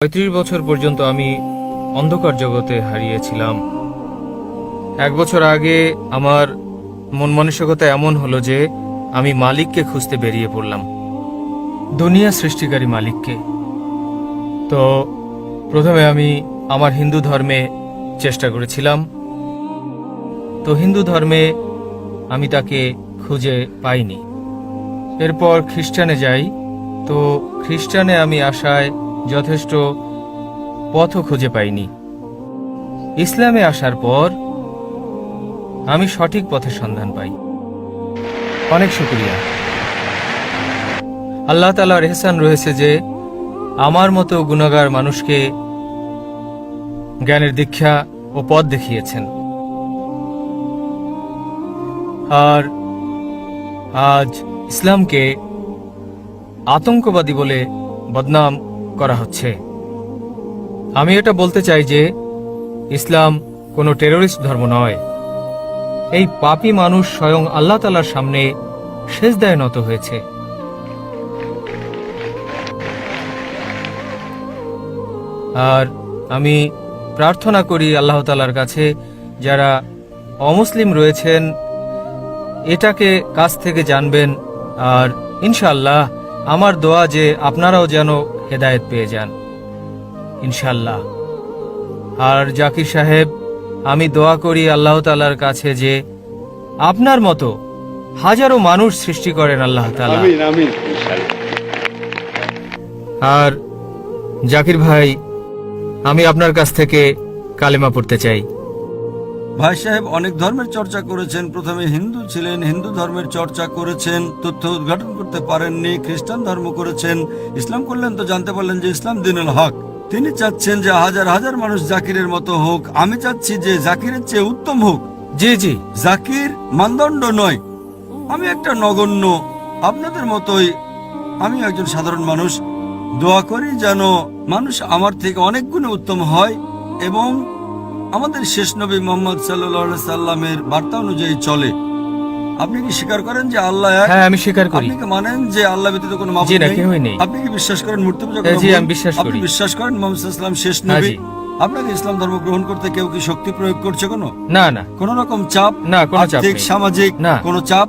35 বছর পর্যন্ত আমি অন্ধকার জগতে হারিয়েছিলাম। 1 বছর আগে আমার মন মানসিকতা এমন হলো যে আমি মালিককে খুঁজতে বেরিয়ে পড়লাম, দুনিয়া সৃষ্টিকারী মালিককে। তো প্রথমে আমি আমার হিন্দু ধর্মে চেষ্টা করেছিলাম। তো হিন্দু ধর্মে আমি তাকে খুঁজে পাইনি। এরপর খ্রিস্টানে যাই। তো খ্রিস্টানে আমি আসায় যথেষ্ট পথও খুঁজে পাইনি। ইসলামে আসার পর আমি সঠিক পথের সন্ধান পাই। অনেক শুকরিয়া। আল্লাহ তাআলার ইহসান রয়েছে যে আমার মতো গুনাহগার মানুষকে জ্ঞানের দীক্ষা ও পথ দেখিয়েছেন। আর আজ ইসলামকে আতঙ্কবাদী বলে বদনাম করা হচ্ছে। আমি এটা বলতে চাই যে ইসলাম কোনো টেররিস্ট ধর্ম নয়। এই পাপী মানুষ স্বয়ং আল্লাহ তাআলার সামনে সিজদায় নত হয়েছে। আর আমি প্রার্থনা করি আল্লাহ তাআলার কাছে যারা অমুসলিম রয়েছেন এটাকে কাছ থেকে জানবেন। আর ইনশাআল্লাহ আমার দোয়া যে আপনারাও যেন হেদায়েত পেয়ে যান ইনশাআল্লাহ। আর জাকির সাহেব, আমি দোয়া করি আল্লাহ তাআলার কাছে যে আপনার মতো হাজারো মানুষ সৃষ্টি করেন আল্লাহ তাআলা। আমিন আমিন ইনশাআল্লাহ। আর জাকির ভাই, আমি আপনার কাছ থেকে কালেমা পড়তে চাই। ভাই সাহেব অনেক ধর্মের চর্চা করেছেন। প্রথমে হিন্দু ছিলেন, হিন্দু ধর্মের চর্চা করেছেন, তথ্য উদ্ঘাটন করতে পারেননি, খ্রিস্টান ধর্ম করেছেন, ইসলাম করলেন তো জানতে পারলেন যে ইসলাম দ্বীনুল হক। তিনি চাচ্ছেন যে হাজার হাজার মানুষ জাকিরের মতো হোক। আমি চাচ্ছি যে জাকিরের চেয়ে উত্তম হোক। জি জি, জাকির মানদণ্ড নয়, আমি একটা নগণ্য, আপনাদের মতোই আমি একজন সাধারণ মানুষ। দোয়া করি যেন মানুষ আমার থেকে অনেক গুণে উত্তম হয় এবং আমাদের শেষ নবী মুহাম্মদ সাল্লাল্লাহু আলাইহি সাল্লামের বার্তা অনুযায়ী চলে। আপনি কি স্বীকার করেন যে আল্লাহ এক? হ্যাঁ আমি স্বীকার করি। আপনি কি মানেন যে আল্লাহ ব্যতীত কোনো জি মাবুদ না, নেই? কেউই নেই। আপনি কি বিশ্বাস করেন মূর্তি পূজা জি, করা ভুল? আমি বিশ্বাস আপনি করি। বিশ্বাস করেন মুহাম্মদ সাল্লাল্লাহু আলাইহি সাল্লাম শেষ হ্যাঁ, নবী? জি। আপনাকে ইসলাম ধর্ম গ্রহণ করতে কেউ কি শক্তি প্রয়োগ করছে? না না, কোন রকম চাপ? না, কোনো চাপ আর্থিক নেই। সামাজিক না। কোনো চাপ?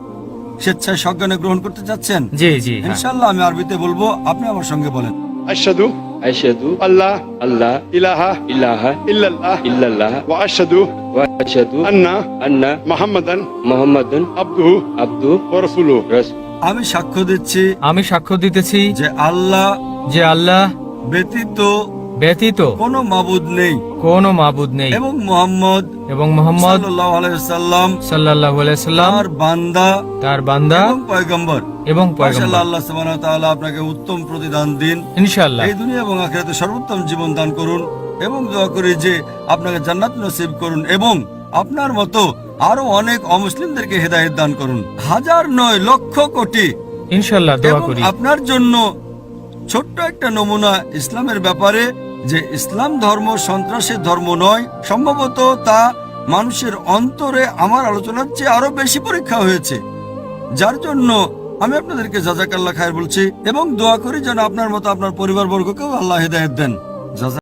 স্বেচ্ছায় সজ্ঞানে গ্রহণ করতে চাচ্ছেন? জি জি, হ্যাঁ। ইনশাআল্লাহ আমি আরবিতে বলবো, আপনি আমার সঙ্গে বলেন। আশহাদু أشهد আল্লাহ ألا ইলাহা إله ইল্লাল্লাহ إلا الله ওয়া আশহাদু وأشهد আন্না أن মুহাম্মাদান محمد আবদুহু عبده ওয়া রাসূলুহু। رسول আমি সাক্ষ্য দিচ্ছি আমি সাক্ষ্য দিতেছি যে আল্লাহ যে আল্লাহ ব্যতীত ব্যতীত কোনো মাবুদ নেই কোনো মাবুদ নেই এবং মুহাম্মদ এবং মুহাম্মদ সাল্লাল্লাহু আলাইহি সাল্লাম সাল্লাল্লাহু আলাইহি সাল্লাম তার বান্দা তার বান্দা এবং পয়গম্বর। এবং মাশাআল্লাহ, পয়গম্বর। আল্লাহ সুবহানাহু ওয়া তাআলা আপনাকে উত্তম প্রতিদান দিন। ইনশাআল্লাহ। এই দুনিয়া এবং আখিরাতে সর্বোত্তম জীবন দান করুন এবং দোয়া করি যে আপনাকে জান্নাত নসিব করুন এবং আপনার মতো আরো অনেক অমুসলিমদেরকে হেদায়েত দান করুন। হাজার নয়, লক্ষ কোটি। ইনশাআল্লাহ দোয়া এবং করি। আপনার জন্য ছোট্ট একটা নমুনা ইসলামের ব্যাপারে, যে ইসলাম ধর্ম সন্ত্রাসের ধর্ম নয়। সম্ভবত তা মানুষের অন্তরে আমার আলোচনার চেয়ে আরো বেশি পরীক্ষা হয়েছে, যার জন্য আমি আপনাদেরকে জাযাকাল্লাহ খায়ের বলছি এবং দোয়া করি যেন আপনার মতো আপনার পরিবারবর্গকেও আল্লাহ হেদায়েত দেন।